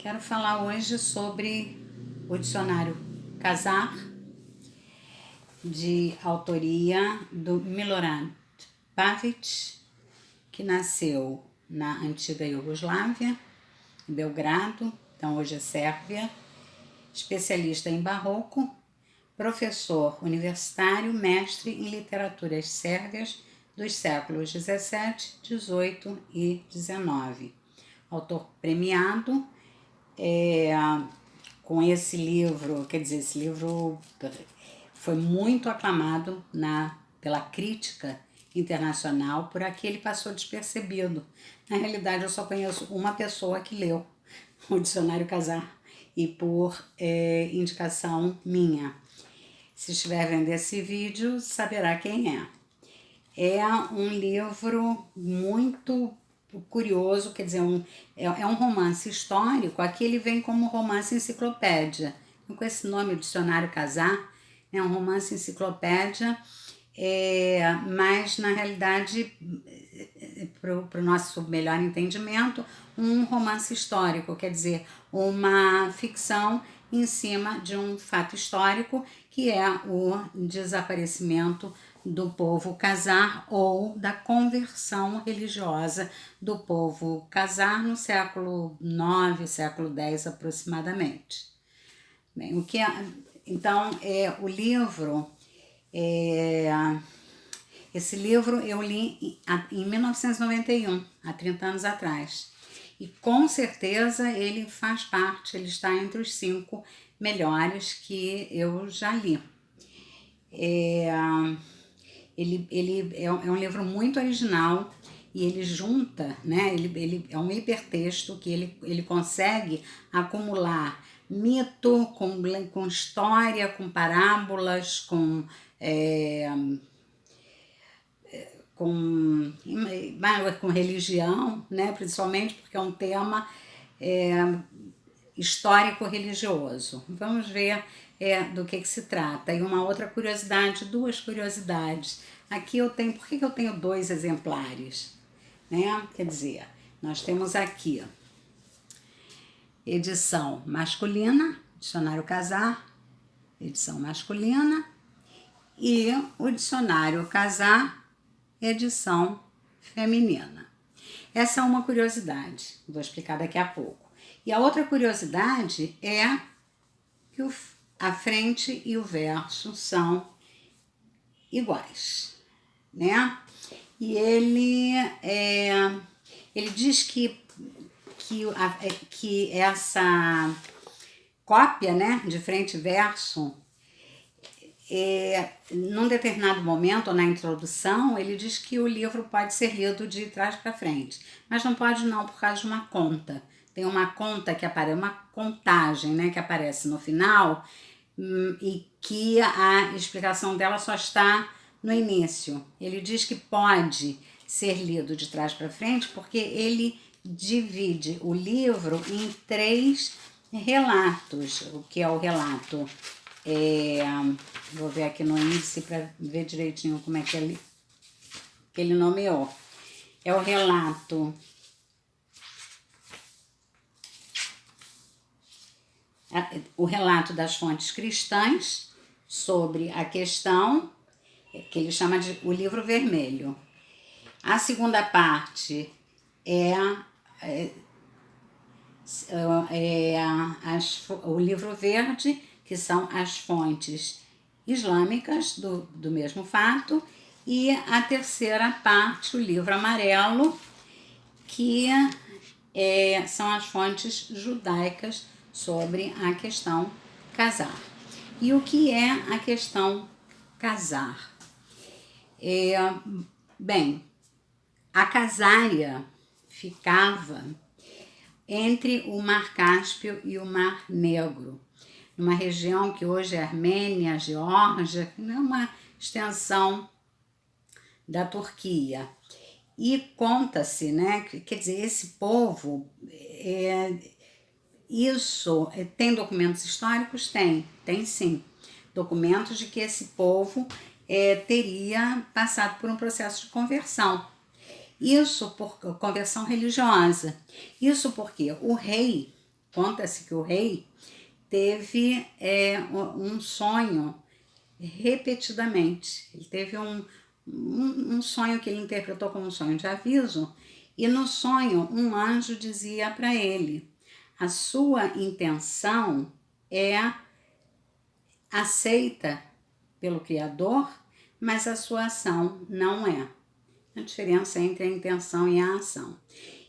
Quero falar hoje sobre o dicionário Kazar, de autoria do Milorad Pavic, que nasceu na antiga Iugoslávia, em Belgrado, então hoje é Sérvia, especialista em barroco, professor universitário, mestre em literaturas sérvias dos séculos 17, 18 e 19. Autor premiado, com esse livro, esse livro foi muito aclamado pela crítica internacional, por aqui ele passou despercebido. Na realidade, eu só conheço uma pessoa que leu o Dicionário Kazar, e por indicação minha. Se estiver vendo esse vídeo, saberá quem é. É um livro muito curioso, é um romance histórico. Aqui ele vem como romance enciclopédia. Com esse nome, Dicionário Kazar, é um romance enciclopédia, mas na realidade, para o nosso melhor entendimento, um romance histórico, quer dizer, uma ficção em cima de um fato histórico, que é o desaparecimento do povo Khazar, ou da conversão religiosa do povo Khazar no século IX, século X aproximadamente. Bem, então, o livro, esse livro eu li em 1991, há 30 anos atrás. E com certeza ele faz parte, ele está entre os 5 melhores que eu já li. Ele é um livro muito original e ele junta, né? Ele é um hipertexto que ele consegue acumular mito com história, com parábolas, com religião, né? Principalmente porque é um tema histórico-religioso. Vamos ver do que se trata. E uma outra curiosidade, 2 curiosidades. Aqui eu tenho, por que eu tenho 2 exemplares? Né? Quer dizer, nós temos aqui edição masculina, Dicionário Kazar, edição masculina, e o Dicionário Kazar, edição feminina. Essa é uma curiosidade, vou explicar daqui a pouco. E a outra curiosidade é que a frente e o verso são iguais, né? E ele diz que essa cópia, né, de frente e verso, num determinado momento, na introdução, ele diz que o livro pode ser lido de trás para frente, mas não pode não, por causa de uma conta. Tem uma conta que aparece, uma contagem, né, que aparece no final, e que a explicação dela só está no início. Ele diz que pode ser lido de trás para frente porque ele divide o livro em 3 relatos. O que é o relato? Vou ver aqui no índice para ver direitinho como é que ele nomeou. É o relato das fontes cristãs sobre a questão que ele chama de o livro vermelho. A segunda parte o livro verde, que são as fontes islâmicas do mesmo fato, e a terceira parte, o livro amarelo, que são as fontes judaicas sobre a questão Kazar. E o que é a questão Kazar? Bem, a Khazária ficava entre o Mar Cáspio e o Mar Negro, numa região que hoje é Armênia, Geórgia, que é uma extensão da Turquia. E conta-se, né, quer dizer, esse povo, tem documentos históricos? Tem sim. Documentos de que esse povo teria passado por um processo de conversão. Isso por conversão religiosa. Isso porque o rei conta-se que o rei teve um sonho repetidamente. Ele teve um sonho que ele interpretou como um sonho de aviso, e no sonho um anjo dizia para ele: a sua intenção é aceita pelo Criador, mas a sua ação não é. A diferença entre a intenção e a ação.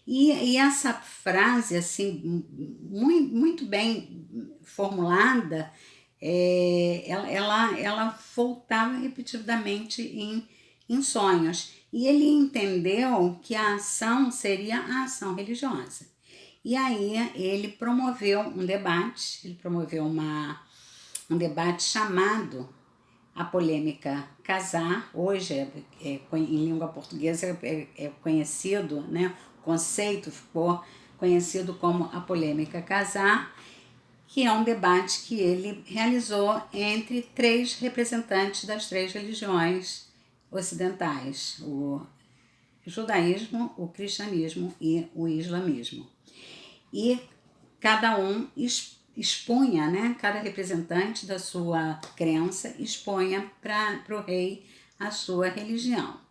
E essa frase, assim, muito bem formulada, ela voltava repetidamente em sonhos. E ele entendeu que a ação seria a ação religiosa. E aí ele promoveu um debate, um debate chamado a polêmica casar. Hoje, em língua portuguesa, é conhecido, né? O conceito ficou conhecido como a polêmica casar, que é um debate que ele realizou entre 3 representantes das 3 religiões ocidentais: o judaísmo, o cristianismo e o islamismo. E cada um expunha, né, cada representante da sua crença expunha para o rei a sua religião.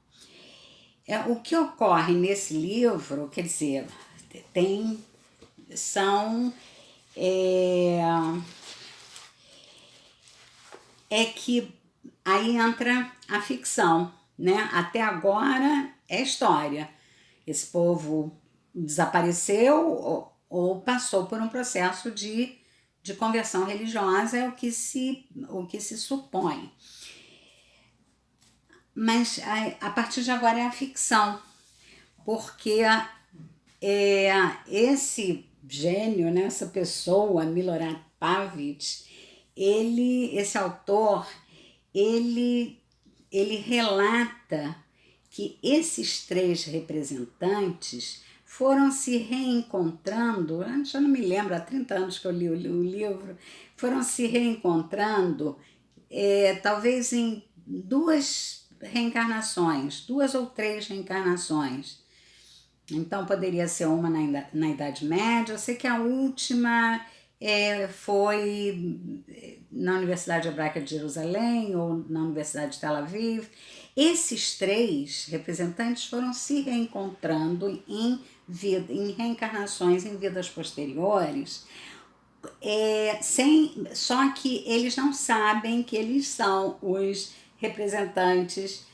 O que ocorre nesse livro, quer dizer, são que aí entra a ficção, né? Até agora é história. Esse povo desapareceu ou passou por um processo de conversão religiosa, é o que se supõe. Mas a partir de agora é a ficção, porque esse gênio, né, essa pessoa, Milorad Pavic, esse autor, ele relata que esses 3 representantes foram se reencontrando, eu já não me lembro, há 30 anos que eu li o livro, foram se reencontrando, talvez em 2 reencarnações, 2 ou 3 reencarnações. Então poderia ser uma na Idade Média. Eu sei que a última foi na Universidade Hebraica de Jerusalém ou na Universidade de Tel Aviv. Esses 3 representantes foram se reencontrando em reencarnações em vidas posteriores, só que eles não sabem que eles são os representantes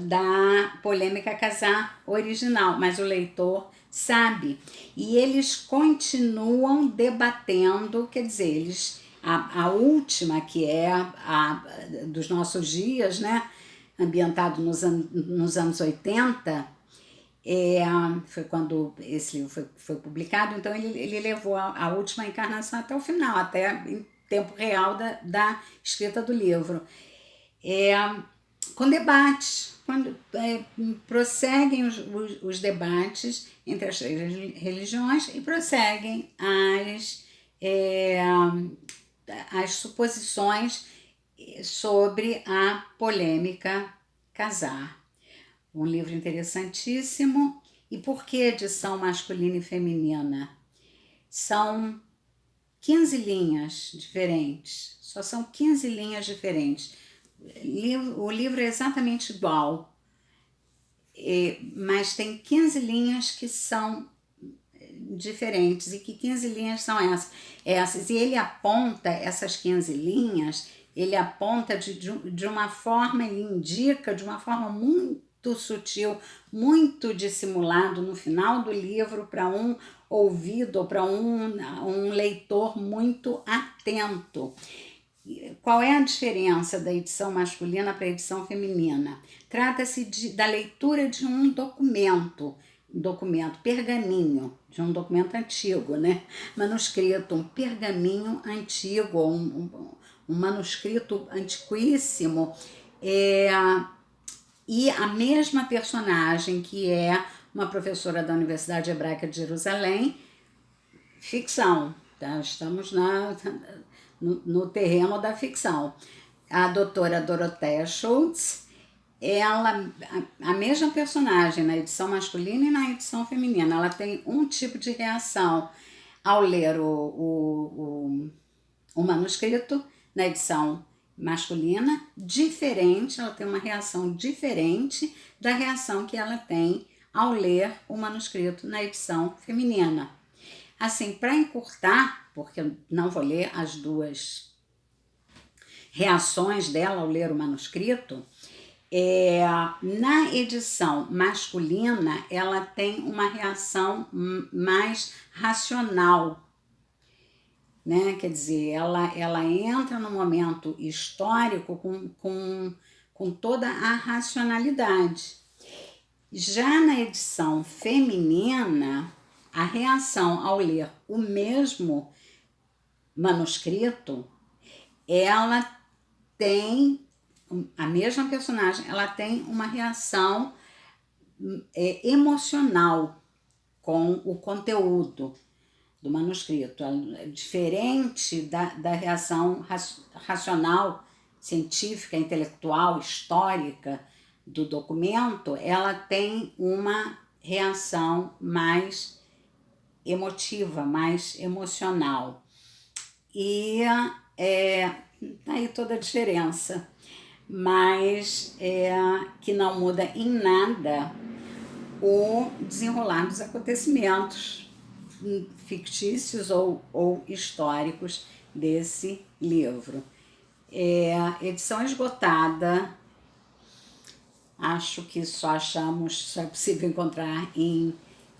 da polêmica casar original, mas o leitor sabe. E eles continuam debatendo, quer dizer, a última, que é a dos nossos dias, né, ambientado nos anos 80, foi quando esse livro foi publicado. Então ele levou a última encarnação até o final, até em tempo real da escrita do livro. Com debates, quando prosseguem os debates entre as 3 religiões e prosseguem as suposições sobre a polêmica casar. Um livro interessantíssimo. E por que edição masculina e feminina? São 15 linhas diferentes, só são 15 linhas diferentes. O livro é exatamente igual, mas tem 15 linhas que são diferentes. E que 15 linhas são essas? E ele aponta essas 15 linhas, ele aponta de uma forma, ele indica de uma forma muito sutil, muito dissimulado no final do livro, para um ouvido ou para um leitor muito atento. Qual é a diferença da edição masculina para a edição feminina? Trata-se da leitura de um documento pergaminho, de um documento antigo, né? Manuscrito, um pergaminho antigo, um manuscrito antiquíssimo, e a mesma personagem, que é uma professora da Universidade Hebraica de Jerusalém, ficção, tá? Estamos no terreno da ficção. A doutora Dorothea Schultz, a mesma personagem na edição masculina e na edição feminina, ela tem um tipo de reação. Ao ler o manuscrito, na edição masculina, diferente, ela tem uma reação diferente da reação que ela tem ao ler o manuscrito na edição feminina. Assim, para encurtar, porque eu não vou ler as duas reações dela ao ler o manuscrito, na edição masculina ela tem uma reação mais racional, né? Quer dizer, ela entra no momento histórico com toda a racionalidade. Já na edição feminina, a reação ao ler o mesmo manuscrito, ela tem, a mesma personagem, ela tem uma reação emocional com o conteúdo do manuscrito. Diferente da reação racional, científica, intelectual, histórica do documento, ela tem uma reação mais emotiva, mais emocional. E tá aí toda a diferença, mas que não muda em nada o desenrolar dos acontecimentos fictícios ou históricos desse livro. Edição esgotada, acho que só é possível encontrar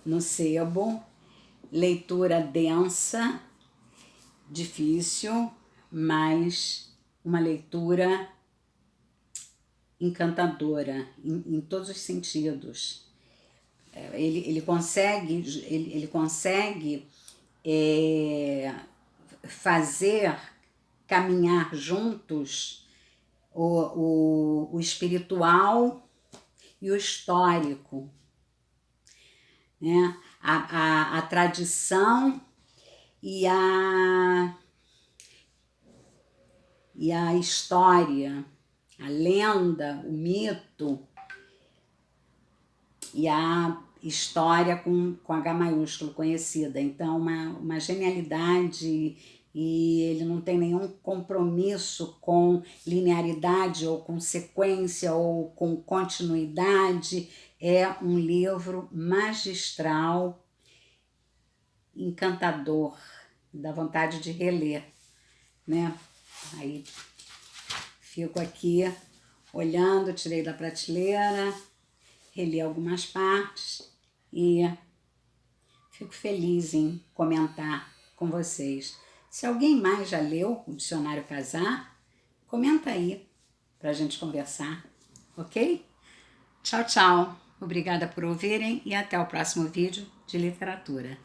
no sebo. Leitura densa, difícil, mas uma leitura encantadora em todos os sentidos. Ele consegue fazer caminhar juntos o espiritual e o histórico, né? A tradição e a história, a lenda, o mito e a história com H maiúsculo conhecida. Então, uma genialidade, e ele não tem nenhum compromisso com linearidade ou com sequência ou com continuidade. É um livro magistral, encantador, dá vontade de reler, né? Aí fico aqui olhando, tirei da prateleira, reli algumas partes e fico feliz em comentar com vocês. Se alguém mais já leu o Dicionário Casar, comenta aí pra gente conversar, ok? Tchau, tchau. Obrigada por ouvirem e até o próximo vídeo de literatura.